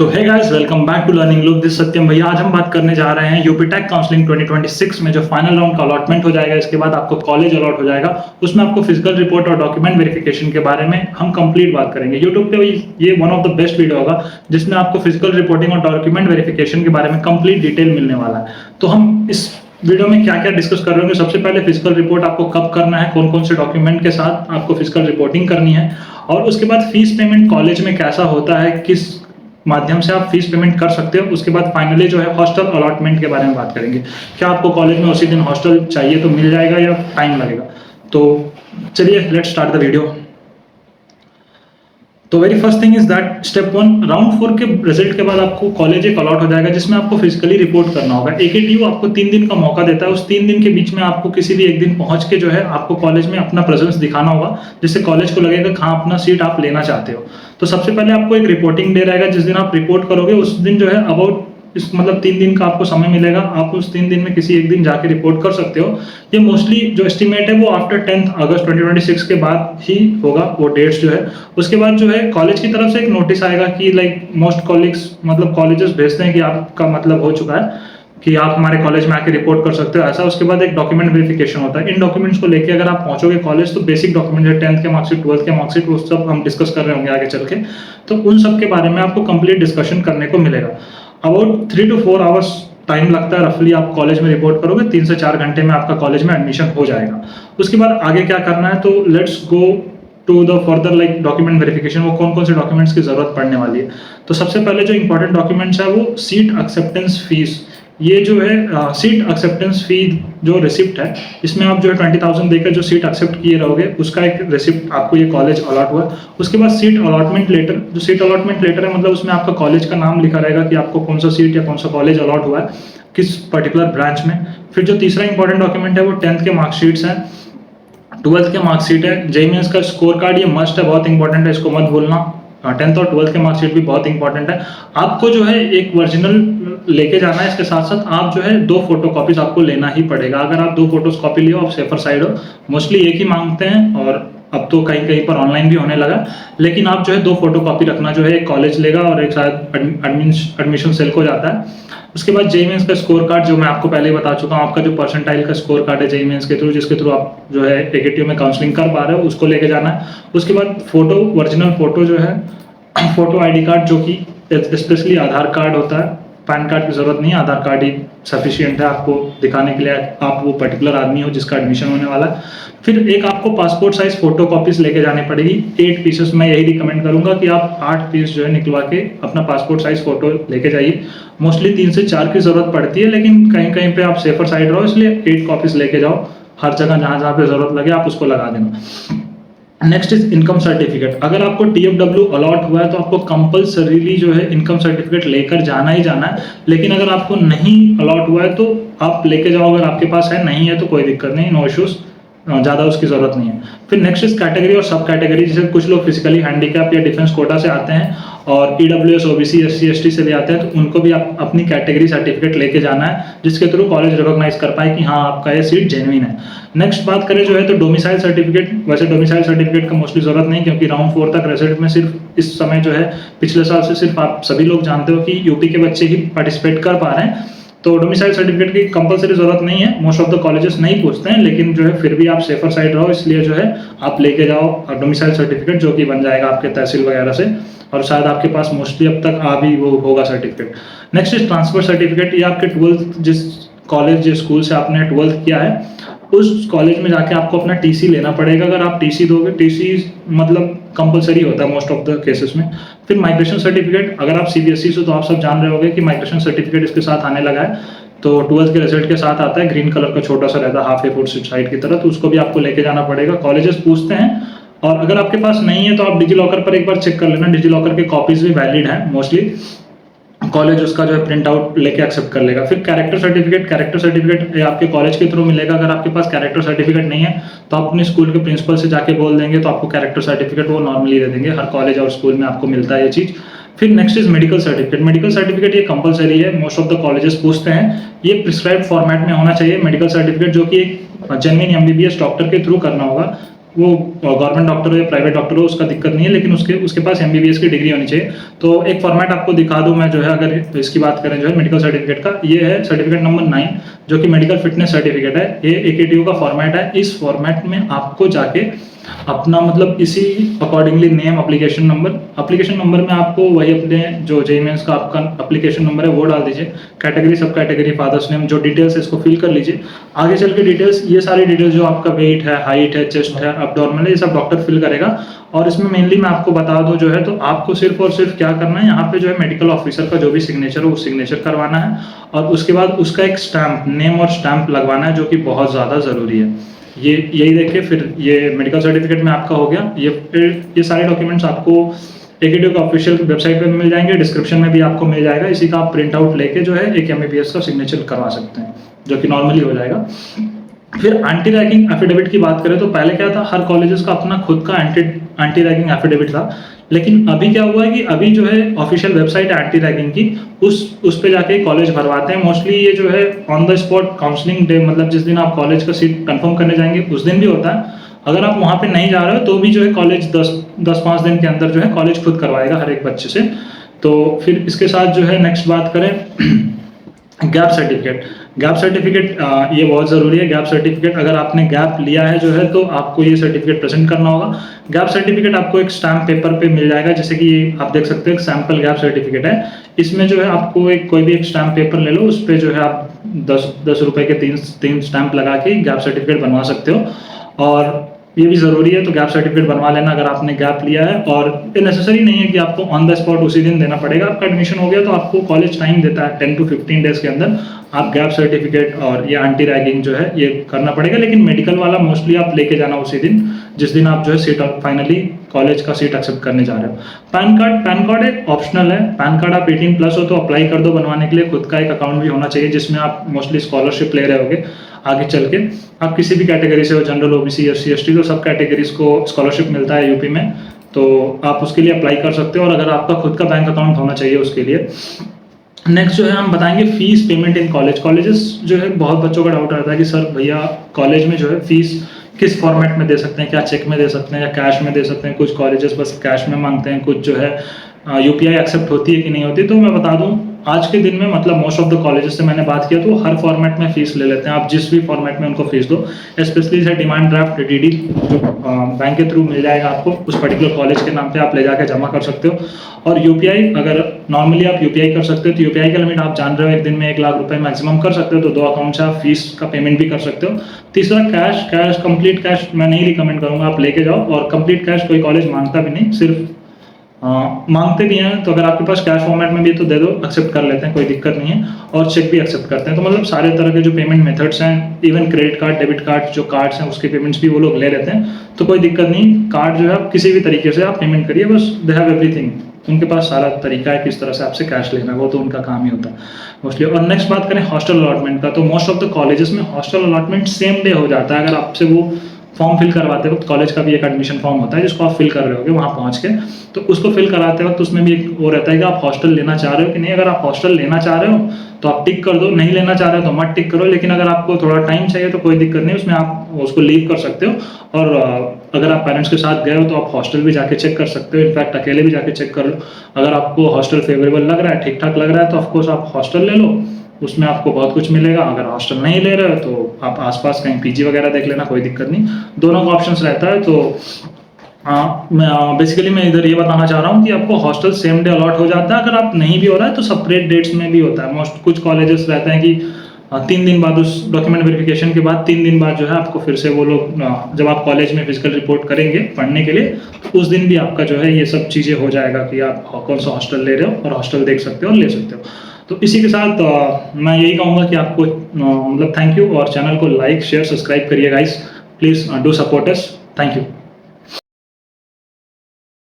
तो hey guys, welcome back to learning loop. This Satyam भैया। आज हम बात करने जा रहे हैं यूपी टेक काउंसलिंग 2026 में जो फाइनल राउंड का अलॉटमेंट हो जाएगा, इसके बाद आपको कॉलेज अलॉट हो जाएगा। उसमें आपको फिजिकल रिपोर्ट और डॉक्यूमेंट वेरिफिकेशन के बारे में हम कंप्लीट बात करेंगे। यूट्यूब पे ये one of the best video होगा जिसमें आपको फिजिकल रिपोर्टिंग और डॉक्यूमेंट वेरिफिकेशन के बारे में कंप्लीट डिटेल मिलने वाला है। तो हम इस वीडियो में क्या क्या डिस्कस कर रहे होंगे। सबसे पहले फिजिकल रिपोर्ट आपको कब करना है, कौन कौन से डॉक्यूमेंट के साथ आपको फिजिकल रिपोर्टिंग करनी है, और उसके बाद फीस पेमेंट कॉलेज में कैसा होता है, किस माध्यम से आप फीस पेमेंट कर सकते हो। उसके बाद फाइनली जो है हॉस्टल अलॉटमेंट के बारे में बात करेंगे। क्या आपको कॉलेज में उसी दिन हॉस्टल चाहिए तो मिल जाएगा या टाइम लगेगा। तो चलिए लेट्स स्टार्ट द वीडियो। तो very first thing is that step 1, round 4 के रिजल्ट के बाद आपको कॉलेज एक अलॉट हो जाएगा जिसमें आपको फिजिकली रिपोर्ट करना होगा। एकेटीयू आपको 3 दिन का मौका देता है। उस 3 दिन के बीच में आपको किसी भी एक दिन पहुंच के जो है आपको कॉलेज में अपना प्रेजेंस दिखाना होगा, जिससे कॉलेज को लगेगा कहाँ अपना सीट आप लेना चाहते हो। तो सबसे पहले आपको एक रिपोर्टिंग डे रहेगा। जिस दिन आप रिपोर्ट करोगे उस दिन जो है अबाउट इस मतलब 3 दिन का आपको समय मिलेगा। आप उस 3 दिन में किसी एक दिन जाके रिपोर्ट कर सकते हो। ये मोस्टली जो एस्टिमेट है वो आफ्टर 10 अगस्त 2026 के बाद ही होगा वो डेट्स जो है। उसके बाद जो है कॉलेज की तरफ से एक नोटिस आएगा कि लाइक मोस्ट कॉलेज मतलब कॉलेजेस भेजते हैं कि आपका मतलब हो चुका है कि आप हमारे कॉलेज में आके रिपोर्ट कर सकते हो ऐसा। उसके बाद एक डॉक्यूमेंट वेरिफिकेशन होता है। इन डॉक्यूमेंट्स को लेके अगर आप पहुंचोगे कॉलेज तो बेसिक डॉक्यूमेंट है 10th के मार्कशीट, 12th के मार्कशीट, वो सब हम डिस्कस कर रहे होंगे आगे चल के। तो उन सब के बारे में आपको कंप्लीट डिस्कशन करने को मिलेगा। अबाउट 3 to 4 आवर्स टाइम लगता है रफली। आप कॉलेज में रिपोर्ट करोगे 3 से 4 घंटे में आपका कॉलेज में एडमिशन हो जाएगा। उसके बाद आगे क्या करना है, तो let's go to the further like document verification. वो कौन कौन से डॉक्यूमेंट्स की जरूरत पड़ने वाली है। तो सबसे पहले जो इंपॉर्टेंट डॉक्यूमेंट्स है वो सीट एक्सेप्टेंस फीस। ये जो है सीट एक्सेप्टेंस फी जो रिसिप्ट है, इसमें आप जो है 20,000 देकर जो सीट एक्सेप्ट किए रहोगे उसका एक रिसिप्ट आपको ये कॉलेज अलॉट हुआ। उसके बाद सीट अलॉटमेंट लेटर। जो सीट अलॉटमेंट लेटर है मतलब उसमें आपका कॉलेज का नाम लिखा रहेगा कि आपको कौन सा सीट या कौन सा कॉलेज अलॉट हुआ है किस पर्टिकुलर ब्रांच में। फिर जो तीसरा इंपॉर्टेंट डॉक्यूमेंट है वो 10th के मार्कशीट्स हैं, 12th के मार्कशीट है, जेईई मेंस का स्कोर कार्ड। ये मस्ट है, बहुत इंपॉर्टेंट है, इसको मत भूलना। 10th और 12th के मार्कशीट भी बहुत इंपॉर्टेंट है। आपको जो है एक ओरिजिनल लेके जाना है। इसके साथ साथ आप जो है 2 फोटोकॉपीज आपको लेना ही पड़ेगा। अगर आप 2 फोटोज कॉपी लियो आप सेफर साइड हो। मोस्टली एक ही मांगते हैं और अब तो कहीं कहीं पर ऑनलाइन भी होने लगा, लेकिन आप जो है 2 फोटोकॉपी रखना। जो है एक कॉलेज लेगा और एक शायद एडमिशन सेल को जाता है। उसके बाद जेईई मेंस का स्कोर कार्ड, जो मैं आपको पहले ही बता चुका हूँ, आपका जो परसेंटाइल का स्कोर कार्ड है जेईई मेंस के थ्रू, जिसके थ्रू आप जो है एकेटीयू में काउंसलिंग कर पा रहे हो, उसको लेके जाना है। उसके बाद फोटो, ओरिजिनल फोटो जो है, फोटो आईडी कार्ड, जो कि स्पेशली आधार कार्ड होता है। पैन कार्ड की जरूरत नहीं है, आधार कार्ड ही सफिशिएंट है आपको दिखाने के लिए आप वो पर्टिकुलर आदमी हो जिसका एडमिशन होने वाला है। फिर एक आपको पासपोर्ट साइज फोटो कॉपीज लेके जानी पड़ेगी 8 पीसेस। मैं यही रिकमेंड करूंगा कि आप 8 पीस जो है निकलवा के अपना पासपोर्ट साइज फोटो लेके जाइए। मोस्टली 3 से 4 की जरूरत पड़ती है, लेकिन कहीं कहीं पे आप सेफर साइड रहो, इसलिए 8 कॉपीज लेके जाओ। हर जगह जहां जहां पे जरूरत लगे आप उसको लगा देना। Next is income certificate. अगर आपको टीएफडब्ल्यू अलॉट हुआ है तो आपको कंपल्सरीली जो है इनकम सर्टिफिकेट लेकर जाना ही जाना है। लेकिन अगर आपको नहीं अलॉट हुआ है तो आप लेके जाओ, अगर आपके पास है। नहीं है तो कोई दिक्कत नहीं, नो इश्यूज, ज़्यादा उसकी जरूरत नहीं है। फिर नेक्स्ट इज कैटेगरी और सब कैटेगरी। जैसे कुछ लोग फिजिकली हैंडीकैप या डिफेंस कोटा से आते हैं और ईडब्ल्यूएस, ओबीसी, एससी, एसटी से भी आते हैं, तो उनको भी आप अपनी कैटेगरी सर्टिफिकेट लेके जाना है, जिसके थ्रू कॉलेज रिकॉग्नाइज कर पाए कि हाँ आपका ये सीट जेन्युइन है। नेक्स्ट बात करें जो है तो डोमिसाइल सर्टिफिकेट। वैसे डोमिसाइल सर्टिफिकेट का मोस्टली जरूरत नहीं, क्योंकि राउंड 4 तक रिजल्ट में सिर्फ इस समय जो है पिछले साल से सिर्फ आप सभी लोग जानते हो कि यूपी के बच्चे ही पार्टिसिपेट कर पा रहे हैं। तो डोमिसाइल सर्टिफिकेट की कंपलसरी जरूरत नहीं है, मोस्ट ऑफ द कॉलेजेस नहीं पूछते हैं, लेकिन जो है फिर भी आप सेफर साइड रहो, इसलिए जो है आप लेके जाओ डोमिसाइल सर्टिफिकेट, जो कि बन जाएगा आपके तहसील वगैरह से, और शायद आपके पास मोस्टली अब तक आ भी वो होगा certificate. Next is transfer certificate. ये आपके 12th जिस कॉलेज जिस स्कूल से आपने 12th किया है उस कॉलेज में जाके आपको अपना टीसी लेना पड़ेगा। अगर आप टीसी दोगे, टीसी मतलब कंपलसरी होता है मोस्ट ऑफ द केसेस में। फिर माइग्रेशन सर्टिफिकेट। अगर आप सीबीएसई से तो आप सब जान रहे होंगे कि माइग्रेशन सर्टिफिकेट इसके साथ आने लगा है। तो 12th के रिजल्ट के साथ आता है, ग्रीन कलर का छोटा सा रहता है, हाफ ए फुट साइड की तरह, तो उसको भी आपको लेके जाना पड़ेगा। कॉलेजेस पूछते हैं, और अगर आपके पास नहीं है तो आप डिजी लॉकर पर एक बार चेक कर लेना। डिजी लॉकर के कॉपीज भी वैलिड हैं मोस्टली। कॉलेज उसका जो है प्रिंट आउट लेके एक्सेप्ट कर लेगा। फिर कैरेक्टर सर्टिफिकेट। कैरेक्टर सर्टिफिकेट आपके कॉलेज के थ्रू मिलेगा। अगर आपके पास कैरेक्टर सर्टिफिकेट नहीं है तो आप अपने स्कूल के प्रिंसिपल से जाके बोल देंगे, तो आपको कैरेक्टर सर्टिफिकेट वो नॉर्मली दे देंगे। हर कॉलेज और स्कूल में आपको मिलता है ये चीज़। फिर next is medical certificate. Medical certificate ये कंपलसरी है, मोस्ट ऑफ द कॉलेजेस पूछते हैं। ये प्रिस्क्राइब फॉर्मेट में होना चाहिए मेडिकल सर्टिफिकेट, जो कि एक जेन्युइन एमबीबीएस डॉक्टर के थ्रू करना होगा। वो गवर्नमेंट डॉक्टर हो या प्राइवेट डॉक्टर हो उसका दिक्कत नहीं है, लेकिन उसके पास एमबीबीएस की डिग्री होनी चाहिए। तो एक फॉर्मेट आपको दिखा दूं मैं जो है, अगर इसकी बात करें जो है मेडिकल सर्टिफिकेट का, ये है सर्टिफिकेट नंबर 9 जो कि मेडिकल फिटनेस सर्टिफिकेट है। ये एकेटीयू का फॉर्मेट है। इस फॉर्मेट में आपको जाके अपना मतलब इसी अकॉर्डिंगली नेम, एप्लीकेशन नंबर में आपको वही अपने जो जेईई मेंस का आपका एप्लीकेशन नंबर है वो डाल दीजिए, कैटेगरी सब कैटेगरी, फादर्स नेम, जो डिटेल्स है इसको फिल कर लीजिए। आगे चल के डिटेल्स, ये सारी डिटेल्स जो आपका वेट है, हाइट है, चेस्ट है, अब्डोमिनल है, ये सब डॉक्टर फिल करेगा। और इसमें मेनली मैं आपको बता दूं जो है, तो आपको सिर्फ और सिर्फ क्या करना है, यहाँ पे जो है मेडिकल ऑफिसर का जो भी सिग्नेचर हो वो सिग्नेचर करवाना है, और उसके बाद उसका एक स्टैंप, नेम और स्टैंप लगवाना है, जो कि बहुत ज़्यादा ज़रूरी है। ये यही देख के फिर ये मेडिकल सर्टिफिकेट में आपका हो गया। ये सारे डॉक्यूमेंट्स आपको एकेटीयू का ऑफिशियल वेबसाइट पे मिल जाएंगे, डिस्क्रिप्शन में भी आपको मिल जाएगा। इसी का आप प्रिंट आउट लेके जो है एक एमबीबीएस का सिग्नेचर करवा सकते हैं, जो कि नॉर्मली हो जाएगा। फिर एंटी रैगिंग एफिडेविट की बात करें तो पहले क्या था, हर कॉलेजेस का अपना खुद का एंटी रैगिंग एफिडेविट था, लेकिन अभी क्या हुआ है कि अभी जो है ऑफिशियल वेबसाइट एंटी रैगिंग की, उस पे जाके कॉलेज भरवाते हैं। मोस्टली ये जो है on the spot counselling day, मतलब जिस दिन आप कॉलेज का सीट कंफर्म करने जाएंगे उस दिन भी होता है। अगर आप वहाँ पे नहीं जा रहे हो तो भी जो है कॉलेज 10-5 दिन के अंदर जो है कॉलेज खुद करवाएगा हर एक बच्चे से। तो फिर इसके साथ जो है नेक्स्ट बात करें गैप सर्टिफिकेट। गैप सर्टिफिकेट ये बहुत ज़रूरी है। गैप सर्टिफिकेट अगर आपने गैप लिया है जो है तो आपको ये सर्टिफिकेट प्रेजेंट करना होगा। गैप सर्टिफिकेट आपको एक स्टैम्प पेपर पे मिल जाएगा, जैसे कि आप देख सकते हो एक सैम्पल गैप सर्टिफिकेट है। इसमें जो है आपको कोई भी एक स्टैम्प पेपर ले लो, उस पर जो है आप 10 रुपए के तीन स्टैम्प लगा के गैप सर्टिफिकेट बनवा सकते हो। और ये भी ज़रूरी है, तो गैप सर्टिफिकेट बनवा लेना अगर आपने गैप लिया है। और ये नेसेसरी नहीं है कि आपको ऑन द स्पॉट उसी दिन देना पड़ेगा। आपका एडमिशन हो गया तो आपको कॉलेज टाइम देता है 10 to 15 डेज के अंदर आप गैप सर्टिफिकेट और ये एंटी रैगिंग जो है ये करना पड़ेगा। लेकिन मेडिकल वाला मोस्टली आप लेके जाना उसी दिन जिस दिन आप जो है सीट फाइनली कॉलेज का सीट एक्सेप्ट करने जा रहे हो। पैन कार्ड एक ऑप्शनल है। पैन कार्ड आप 18+ हो तो अप्लाई कर दो बनवाने के लिए। खुद का एक अकाउंट भी होना चाहिए जिसमें आप मोस्टली स्कॉलरशिप ले रहे होगे आगे चल के। आप किसी भी कैटेगरी से हो, जनरल, ओबीसी, एससी, एसटी, तो सब कैटेगरीज को स्कॉलरशिप मिलता है यूपी में, तो आप उसके लिए अप्लाई कर सकते हो। और अगर आपका खुद का बैंक अकाउंट होना चाहिए उसके लिए। नेक्स्ट जो है हम बताएंगे फीस पेमेंट इन कॉलेजेस जो है बहुत बच्चों का डाउट रहता है कि सर भैया कॉलेज में जो है फीस किस फॉर्मेट में दे सकते हैं, क्या चेक में दे सकते हैं या कैश में दे सकते हैं। कुछ कॉलेजेस बस कैश में मांगते हैं, कुछ जो है यूपीआई एक्सेप्ट होती है कि नहीं होती। तो मैं बता दूं आज के दिन में मतलब मोस्ट ऑफ द कॉलेजेस से मैंने बात किया तो हर फॉर्मेट में फीस ले लेते हैं। आप जिस भी फॉर्मेट में उनको फीस दो, स्पेशली से डिमांड ड्राफ्ट डीडी जो बैंक के थ्रू मिल जाएगा आपको, उस पर्टिकुलर कॉलेज के नाम पे आप ले जाकर जमा कर सकते हो। और यूपीआई अगर नॉर्मली आप यूपीआई कर सकते हो तो यूपीआई का लिमिट आप जान रहे हो, एक दिन में 1 लाख रुपए मैक्सिमम कर सकते हो। तो 2 अकाउंट से आप फीस का पेमेंट भी कर सकते हो। तीसरा कैश कंप्लीट कैश मैं नहीं रिकमेंड करूंगा, आप लेके जाओ। और कंप्लीट कैश कोई कॉलेज मांगता भी नहीं, सिर्फ मांगते भी हैं तो अगर आपके पास कैश फॉर्मेट में भी तो दे दो, एक्सेप्ट कर लेते हैं, कोई दिक्कत नहीं है। और चेक भी एक्सेप्ट करते हैं। तो मतलब सारे तरह के जो पेमेंट मेथड्स हैं, even credit card, debit card जो कार्ड्स हैं उसके पेमेंट्स भी वो लोग ले लेते हैं। तो कोई दिक्कत नहीं, कार्ड जो है आप किसी भी तरीके से आप पेमेंट करिए, बस दे हैव एवरीथिंग। उनके पास सारा तरीका है किस तरह से आपसे कैश लेना है, वो तो उनका काम ही होता है मोस्टली। और नेक्स्ट बात करें हॉस्टल अलॉटमेंट का, तो मोस्ट ऑफ द कॉलेजेस में हॉस्टल अलॉटमेंट सेम डे हो जाता है। अगर आपसे वो फॉर्म फिल करवाते वक्त, कॉलेज का भी एक एडमिशन फॉर्म होता है जिसको आप फिल कर रहे होगे वहाँ पहुँच के, तो उसको फिल कराते वक्त उसमें भी एक वो रहता है कि आप हॉस्टल लेना चाह रहे हो कि नहीं। अगर आप हॉस्टल लेना चाह रहे हो तो आप टिक कर दो, नहीं लेना चाह रहे हो तो मत टिक करो। लेकिन अगर आपको थोड़ा टाइम चाहिए तो कोई दिक्कत नहीं, उसमें आप उसको लीव कर सकते हो। और अगर आप पेरेंट्स के साथ गए हो तो आप हॉस्टल भी जाके चेक कर सकते हो, इनफैक्ट अकेले भी जाके चेक कर लो। अगर आपको हॉस्टल फेवरेबल लग रहा है, ठीक ठाक लग रहा है, तो ऑफकोर्स आप हॉस्टल ले लो, उसमें आपको बहुत कुछ मिलेगा। अगर हॉस्टल नहीं ले रहे हो तो आप आसपास कहीं पीजी वगैरह देख लेना, कोई दिक्कत नहीं, दोनों का ऑप्शंस रहता है। तो बेसिकली मैं इधर ये बताना चाह रहा हूँ कि आपको हॉस्टल सेम डे अलॉट हो जाता है। अगर आप नहीं भी हो रहा है तो सेपरेट डेट्स में भी होता है। मोस्ट कुछ कॉलेजेस रहते हैं कि 3 दिन बाद, उस डॉक्यूमेंट वेरिफिकेशन के बाद 3 दिन बाद जो है आपको फिर से वो लोग, जब आप कॉलेज में फिजिकल रिपोर्ट करेंगे पढ़ने के लिए, तो उस दिन भी आपका जो है ये सब चीज़ें हो जाएगा कि आप कौन सा हॉस्टल ले रहे हो और हॉस्टल देख सकते हो और ले सकते हो। तो इसी के साथ मैं यही कहूँगा कि आपको मतलब थैंक यू, और चैनल को लाइक शेयर सब्सक्राइब करिए guys, please do support us, thank you.